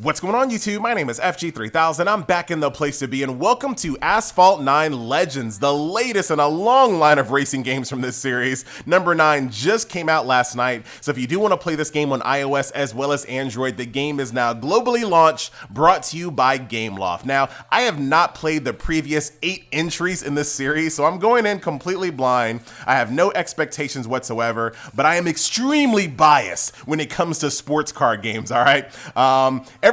What's going on, YouTube? My name is FG3000. I'm back in the place to be, and welcome to Asphalt 9 Legends, the latest in a long line of racing games from this series. Number 9 just came out last night, so if you do want to play this game on iOS as well as Android, the game is now globally launched, brought to you by Gameloft. Now, I have not played the previous 8 entries in this series, so I'm going in completely blind. I have no expectations whatsoever, but I am extremely biased when it comes to sports car games, all right?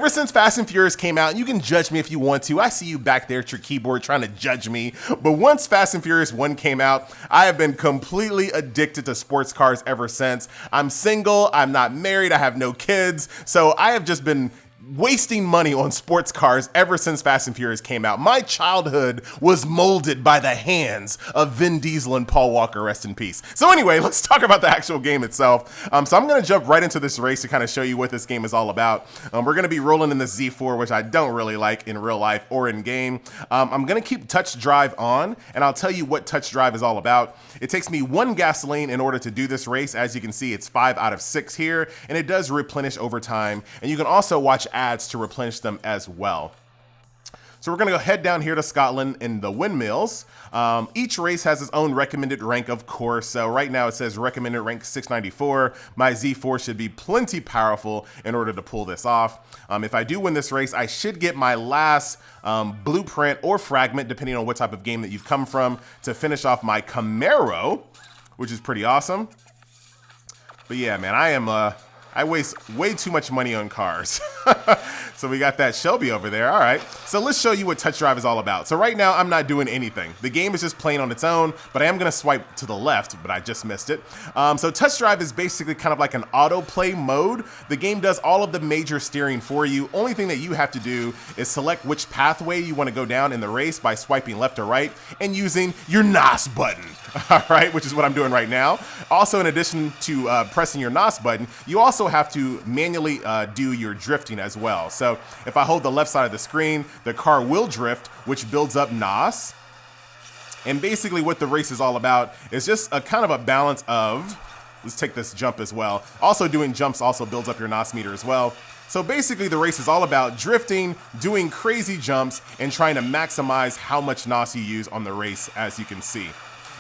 Ever since Fast and Furious came out, and you can judge me if you want to. I see you back there at your keyboard trying to judge me. But once Fast and Furious 1 came out, I have been completely addicted to sports cars ever since. I'm single, I'm not married, I have no kids. So I have just been wasting money on sports cars ever since Fast and Furious came out. My childhood was molded by the hands of Vin Diesel and Paul Walker, rest in peace. So anyway, let's talk about the actual game itself. So I'm gonna jump right into this race to kind of show you what this game is all about. We're gonna be rolling in the Z4, which I don't really like in real life or in game. I'm gonna keep touch drive on, and I'll tell you what touch drive is all about. It takes me 1 gasoline in order to do this race. As you can see, it's 5 out of 6 here, and it does replenish over time. And you can also watch ads to replenish them as well. So we're gonna go head down here to Scotland in the windmills. Each race has its own recommended rank, of course. So right now it says recommended rank 694. My Z4 should be plenty powerful in order to pull this off. If I do win this race, I should get my last blueprint or fragment, depending on what type of game that you've come from, to finish off my Camaro, which is pretty awesome. But yeah, man, I waste way too much money on cars. So we got that Shelby over there. All right, so let's show you what touch drive is all about. So right now I'm not doing anything. The game is just playing on its own, but I am gonna swipe to the left, but I just missed it. So touch drive is basically kind of like an autoplay mode. The game does all of the major steering for you. Only thing that you have to do is select which pathway you wanna go down in the race by swiping left or right and using your NOS button. All right, which is what I'm doing right now. Also, in addition to pressing your NOS button, you also have to manually do your drifting as well. So if I hold the left side of the screen, the car will drift, which builds up NOS. And basically what the race is all about is just a kind of a balance of, let's take this jump as well. Also doing jumps also builds up your NOS meter as well. So basically the race is all about drifting, doing crazy jumps, and trying to maximize how much NOS you use on the race, as you can see.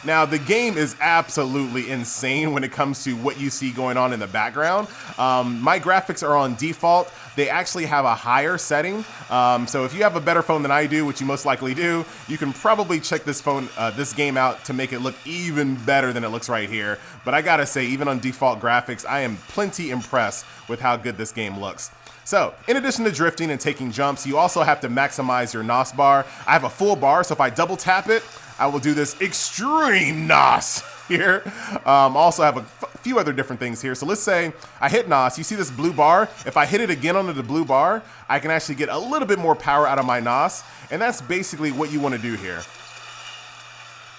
Now, the game is absolutely insane when it comes to what you see going on in the background. My graphics are on default. They actually have a higher setting. So if you have a better phone than I do, which you most likely do, you can probably check this game out to make it look even better than it looks right here. But I gotta say, even on default graphics, I am plenty impressed with how good this game looks. So, in addition to drifting and taking jumps, you also have to maximize your NOS bar. I have a full bar, so if I double tap it, I will do this extreme NOS here. Also have a few other different things here. So let's say I hit NOS, you see this blue bar? If I hit it again under the blue bar, I can actually get a little bit more power out of my NOS, and that's basically what you wanna do here.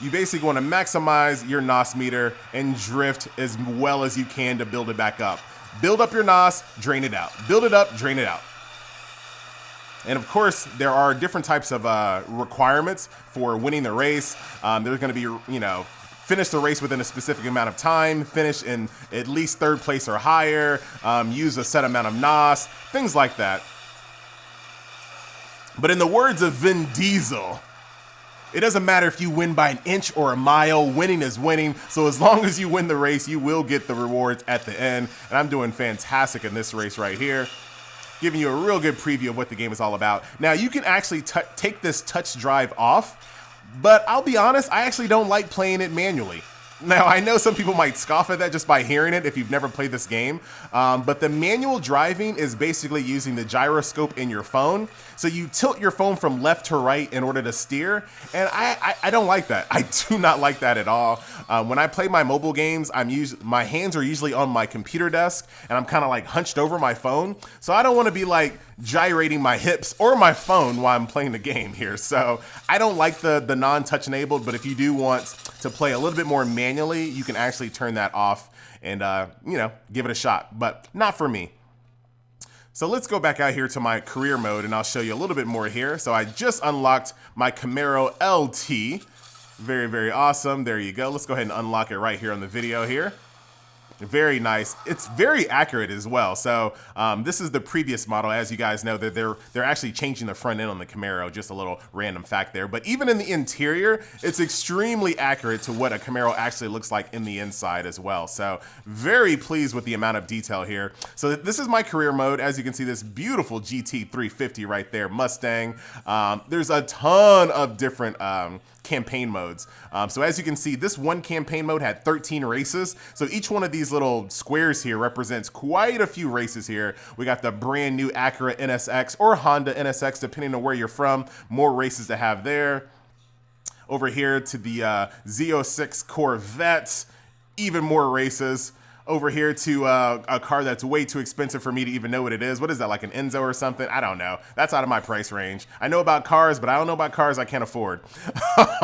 You basically wanna maximize your NOS meter and drift as well as you can to build it back up. Build up your NOS, drain it out. Build it up, drain it out. And of course, there are different types of requirements for winning the race. There's gonna be, finish the race within a specific amount of time, finish in at least 3rd place or higher, use a set amount of NOS, things like that. But in the words of Vin Diesel, it doesn't matter if you win by an inch or a mile, winning is winning. So as long as you win the race, you will get the rewards at the end. And I'm doing fantastic in this race right here, giving you a real good preview of what the game is all about. Now, you can actually take this touch drive off, but I'll be honest, I actually don't like playing it manually. Now, I know some people might scoff at that just by hearing it if you've never played this game, but the manual driving is basically using the gyroscope in your phone. So you tilt your phone from left to right in order to steer, and I don't like that. I do not like that at all. When I play my mobile games, my hands are usually on my computer desk, and I'm kind of like hunched over my phone. So I don't want to be like gyrating my hips or my phone while I'm playing the game here. So I don't like the non-touch enabled, but if you do want to play a little bit more manually, you can actually turn that off and, give it a shot, but not for me. So let's go back out here to my career mode and I'll show you a little bit more here. So I just unlocked my Camaro LT. Very, very awesome. There you go. Let's go ahead and unlock it right here on the video here. Very nice. It's very accurate as well. So this is the previous model. As you guys know, that they're actually changing the front end on the Camaro. Just a little random fact there. But even in the interior, it's extremely accurate to what a Camaro actually looks like in the inside as well. So very pleased with the amount of detail here. So this is my career mode. As you can see, this beautiful GT350 right there, Mustang. There's a ton of different campaign modes. So as you can see, this one campaign mode had 13 races. So each one of these little squares here represents quite a few races here. We got the brand new Acura NSX or Honda NSX, depending on where you're from. More races to have there. Over here to the Z06 Corvette, even more races. Over here to a car that's way too expensive for me to even know what it is. What is that, like an Enzo or something? I don't know. That's out of my price range. I know about cars, but I don't know about cars I can't afford.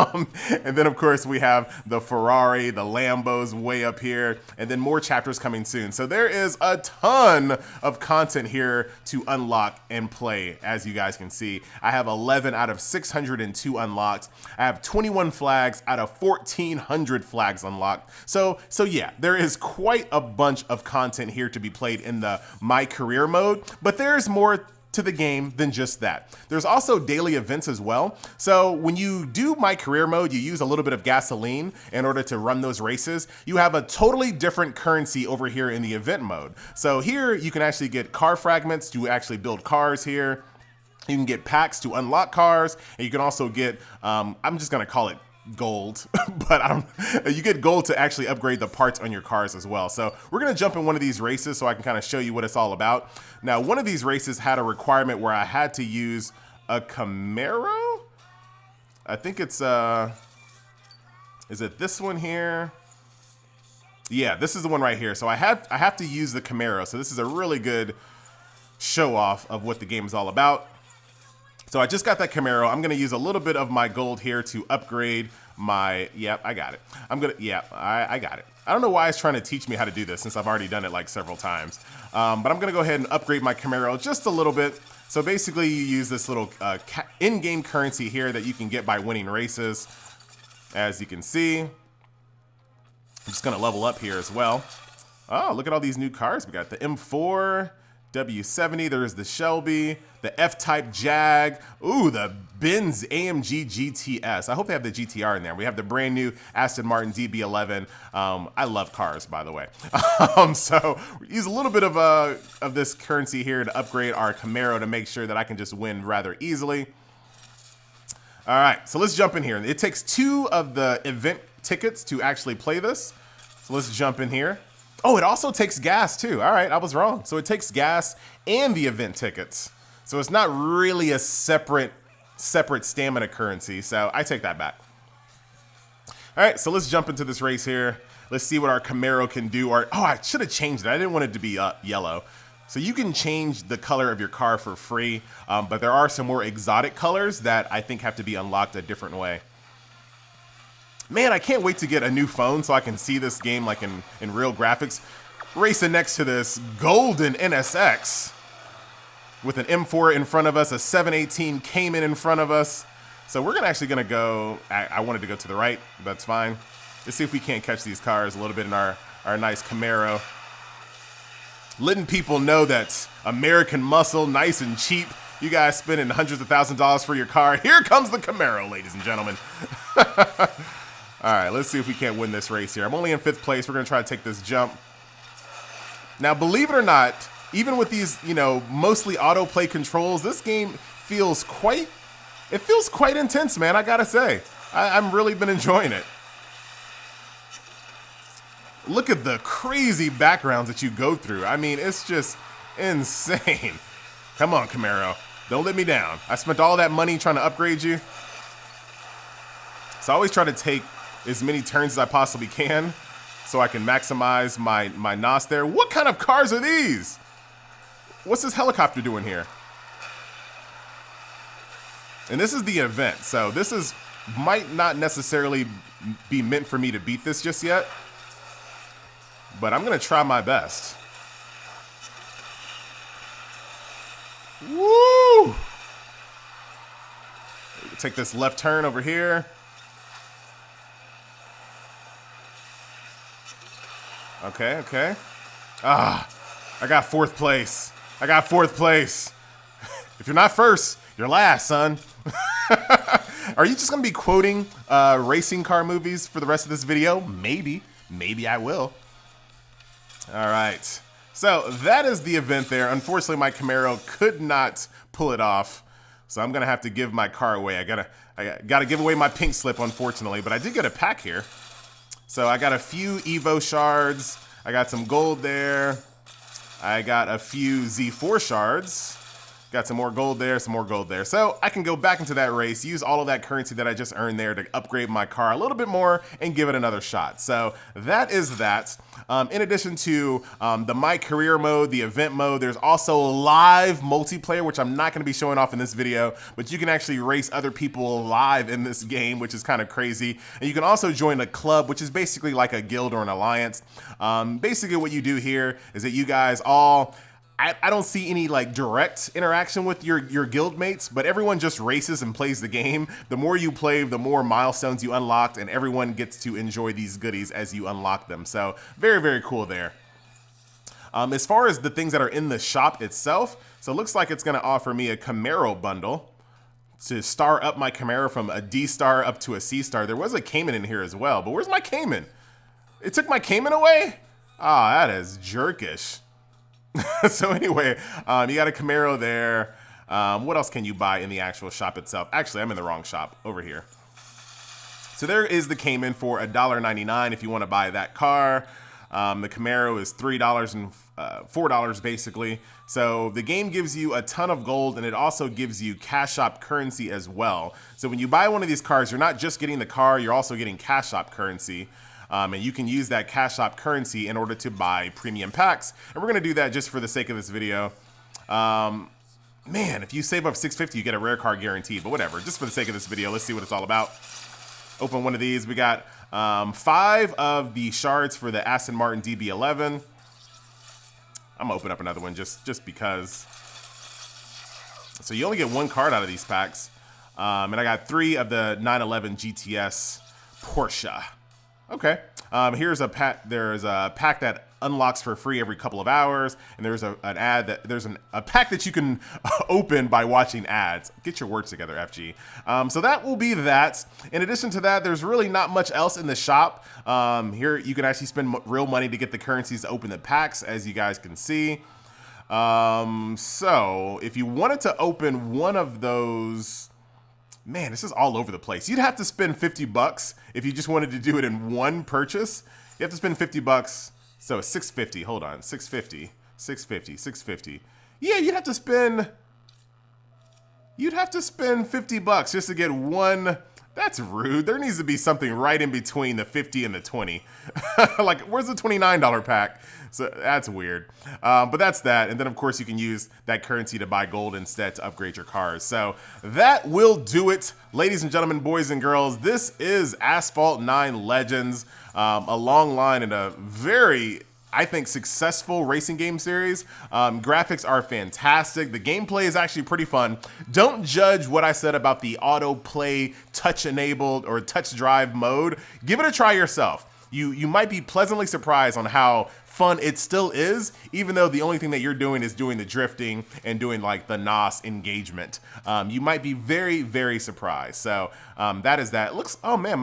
And then, of course, we have the Ferrari, the Lambos way up here, and then more chapters coming soon. So there is a ton of content here to unlock and play, as you guys can see. I have 11 out of 602 unlocked. I have 21 flags out of 1,400 flags unlocked. So yeah, there is quite a bunch of content here to be played in the My Career mode, but there's more to the game than just that. There's also daily events as well. So when you do My Career mode, you use a little bit of gasoline in order to run those races. You have a totally different currency over here in the event mode. So here you can actually get car fragments to actually build cars here. You can get packs to unlock cars, and you can also get, I'm just gonna call it gold, but you get gold to actually upgrade the parts on your cars as well. So we're gonna jump in one of these races so I can kind of show you what it's all about. Now, one of these races had a requirement where I had to use a Camaro. I think it's is it this one here? Yeah, this is the one right here. So I have to use the Camaro. So this is a really good show off of what the game is all about. So I just got that Camaro. I'm gonna use a little bit of my gold here to upgrade my, yep, I got it. I got it. I don't know why it's trying to teach me how to do this since I've already done it like several times. But I'm gonna go ahead and upgrade my Camaro just a little bit. So basically you use this little in-game currency here that you can get by winning races. As you can see, I'm just gonna level up here as well. Oh, look at all these new cars. We got the M4, W70, there's the Shelby, the F-Type Jag, ooh, the Benz AMG GTS. I hope they have the GTR in there. We have the brand new Aston Martin DB11. I love cars, by the way. So we use a little bit of this currency here to upgrade our Camaro to make sure that I can just win rather easily. All right, so let's jump in here. It takes 2 of the event tickets to actually play this. So let's jump in here. Oh, it also takes gas too. All right, I was wrong. So it takes gas and the event tickets. So it's not really a separate stamina currency. So I take that back. All right, so let's jump into this race here. Let's see what our Camaro can do. Oh, I should have changed it. I didn't want it to be yellow. So you can change the color of your car for free, but there are some more exotic colors that I think have to be unlocked a different way. Man, I can't wait to get a new phone so I can see this game like in real graphics. Racing next to this golden NSX with an M4 in front of us, a 718 Cayman in front of us. So we're actually gonna go, I wanted to go to the right, that's fine. Let's see if we can't catch these cars a little bit in our nice Camaro. Letting people know that American muscle, nice and cheap. You guys spending hundreds of thousands of dollars for your car. Here comes the Camaro, ladies and gentlemen. All right, let's see if we can't win this race here. I'm only in 5th place. We're gonna try to take this jump. Now, believe it or not, even with these, mostly autoplay controls, this game feels quite intense, man, I gotta say. I've really been enjoying it. Look at the crazy backgrounds that you go through. I mean, it's just insane. Come on, Camaro, don't let me down. I spent all that money trying to upgrade you. So I always try to take as many turns as I possibly can so I can maximize my NOS there. What kind of cars are these? What's this helicopter doing here? And this is the event, so this might not necessarily be meant for me to beat this just yet, but I'm gonna try my best. Woo! Take this left turn over here. Okay, okay. Ah, I got 4th place. I got 4th place. If you're not first, you're last, son. Are you just going to be quoting racing car movies for the rest of this video? Maybe. Maybe I will. All right. So that is the event there. Unfortunately, my Camaro could not pull it off. So I'm going to have to give my car away. I gotta give away my pink slip, unfortunately. But I did get a pack here. So I got a few Evo shards. I got some gold there. I got a few Z4 shards. Got some more gold there, some more gold there. So I can go back into that race, use all of that currency that I just earned there to upgrade my car a little bit more and give it another shot. So that is that. In addition to the My Career mode, the event mode, there's also live multiplayer, which I'm not going to be showing off in this video, but you can actually race other people live in this game, which is kind of crazy. And you can also join a club, which is basically like a guild or an alliance. Basically what you do here is that you guys all... I don't see any like direct interaction with your guild mates, but everyone just races and plays the game. The more you play, the more milestones you unlocked, and everyone gets to enjoy these goodies as you unlock them. So very, very cool there. As far as the things that are in the shop itself, so it looks like it's gonna offer me a Camaro bundle to star up my Camaro from a D star up to a C star. There was a Cayman in here as well, but where's my Cayman? It took my Cayman away? Ah, that is jerkish. So anyway, you got a Camaro there. What else can you buy in the actual shop itself? Actually, I'm in the wrong shop over here. So there is the Cayman for $1.99 if you want to buy that car. The Camaro is $3 and $4 basically. So the game gives you a ton of gold, and it also gives you cash shop currency as well. So when you buy one of these cars, you're not just getting the car, you're also getting cash shop currency. And you can use that cash shop currency in order to buy premium packs. And we're gonna do that just for the sake of this video. Man, if you save up $650, you get a rare car guaranteed, but whatever. Just for the sake of this video, let's see what it's all about. Open one of these. We got 5 of the shards for the Aston Martin DB11. I'm gonna open up another one just because. So you only get 1 card out of these packs. And I got 3 of the 911 GTS Porsche. Okay, here's a pack. There's a pack that unlocks for free every couple of hours, and there's an ad that there's a pack that you can open by watching ads. Get your words together, FG. So that will be that. In addition to that, there's really not much else in the shop. Here you can actually spend real money to get the currencies to open the packs, as you guys can see. So if you wanted to open one of those. Man, this is all over the place. You'd have to spend 50 bucks if you just wanted to do it in one purchase. You have to spend 50 bucks. So 650, hold on, 650, 650, 650. Yeah, you'd have to spend 50 bucks just to get one. That's rude. There needs to be something right in between the 50 and the 20. Like, where's the $29 pack? So that's weird. But that's that. And then, of course, you can use that currency to buy gold instead to upgrade your cars. So that will do it. Ladies and gentlemen, boys and girls, this is Asphalt 9 Legends. A long line and a very, I think, successful racing game series. Graphics are fantastic. The gameplay is actually pretty fun. Don't judge what I said about the autoplay touch-enabled or touch drive mode. Give it a try yourself. You might be pleasantly surprised on how fun it still is, even though the only thing that you're doing is doing the drifting and doing like the NOS engagement. You might be very, very surprised. So that is that. It looks, oh man,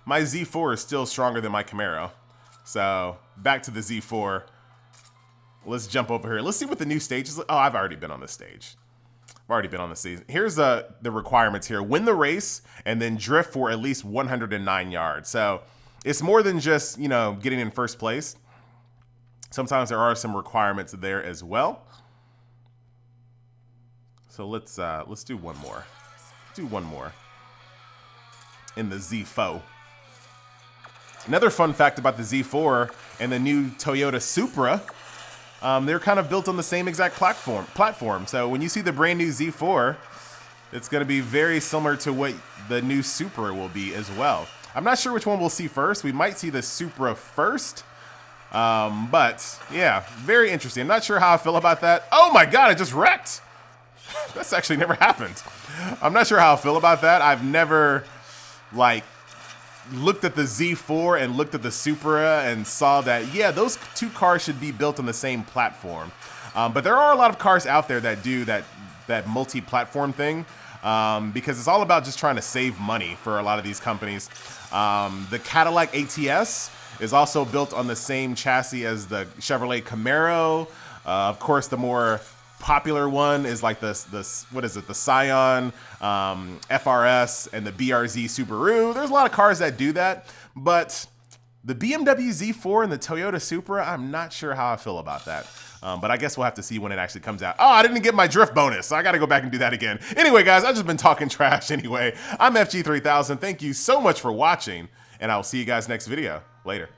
my Z4 is still stronger than my Camaro. So back to the Z4. Let's jump over here. Let's see what the new stage is. Oh, I've already been on this stage. I've already been on this season. Here's the requirements here. Win the race and then drift for at least 109 yards. So it's more than just, you know, getting in first place. Sometimes there are some requirements there as well. So let's do one more. Do one more in the Z4. Another fun fact about the Z4 and the new Toyota Supra, they're kind of built on the same exact platform. So when you see the brand new Z4, it's going to be very similar to what the new Supra will be as well. I'm not sure which one we'll see first. We might see the Supra first. But yeah, very interesting. I'm not sure how I feel about that. Oh my God, I just wrecked. That's actually never happened. I'm not sure how I feel about that. I've never, like, looked at the Z4 and looked at the Supra and saw that, yeah, those two cars should be built on the same platform. But there are a lot of cars out there that do that multi-platform thing, because it's all about just trying to save money for a lot of these companies. The Cadillac ATS is also built on the same chassis as the Chevrolet Camaro. Of course, the more popular one is like the Scion, FRS, and the BRZ Subaru. There's a lot of cars that do that, but the BMW Z4 and the Toyota Supra, I'm not sure how I feel about that. But I guess we'll have to see when it actually comes out. Oh, I didn't get my drift bonus, so I gotta go back and do that again. Anyway, guys, I've just been talking trash anyway. I'm FG3000. Thank you so much for watching, and I will see you guys next video. Later.